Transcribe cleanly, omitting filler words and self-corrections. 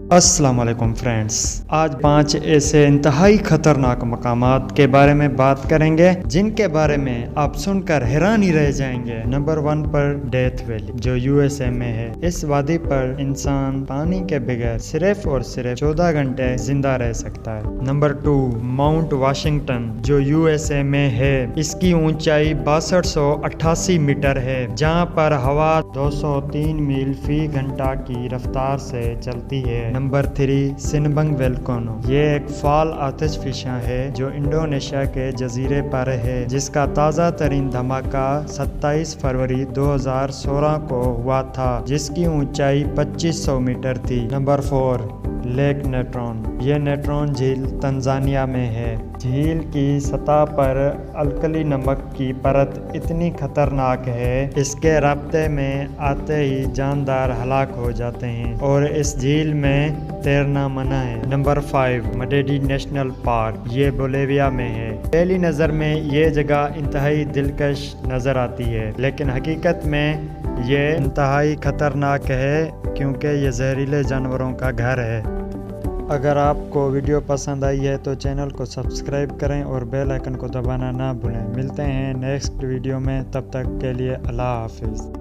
अस्सलाम वालेकुम फ्रेंड्स, आज 5 ऐसे इंतहाई खतरनाक मकामात के बारे में बात करेंगे जिनके बारे में आप सुनकर हैरान ही रह जाएंगे। नंबर 1 पर डेथ वैली जो यूएसए में है। इस वादी पर इंसान पानी के बगैर सिर्फ और सिर्फ 14 घंटे जिंदा रह सकता है। नंबर 2 माउंट वाशिंगटन जो यूएसए में है। इसकी ऊंचाई 6288 मीटर है, जहां पर हवा 203 मील फी घंटा की रफ्तार से चलती है। नंबर 3 सिनबंग वेलकोनो, ये एक फाल आतिशफिशा है जो इंडोनेशिया के जजीरे पर है, जिसका ताज़ा तरीन धमाका 27 फरवरी 2016 को हुआ था, जिसकी ऊंचाई 2500 मीटर थी। नंबर 4 लेक नेट्रॉन, ये नेट्रॉन झील तंजानिया में है। झील की सतह पर अल्कली नमक की परत इतनी खतरनाक है, इसके राब्ते में आते ही जानदार हलाक हो जाते हैं और इस झील में तैरना मना है। नंबर 5 मडेडी नेशनल पार्क, ये बोलिविया में है। पहली नज़र में ये जगह इंतहाई दिलकश नज़र आती है, लेकिन हकीकत में ये इंतहाई खतरनाक है क्योंकि ये जहरीले जानवरों का घर है। अगर आपको वीडियो पसंद आई है तो चैनल को सब्सक्राइब करें और बेल आइकन को दबाना ना भूलें। मिलते हैं नेक्स्ट वीडियो में, तब तक के लिए अल्लाह हाफिज़।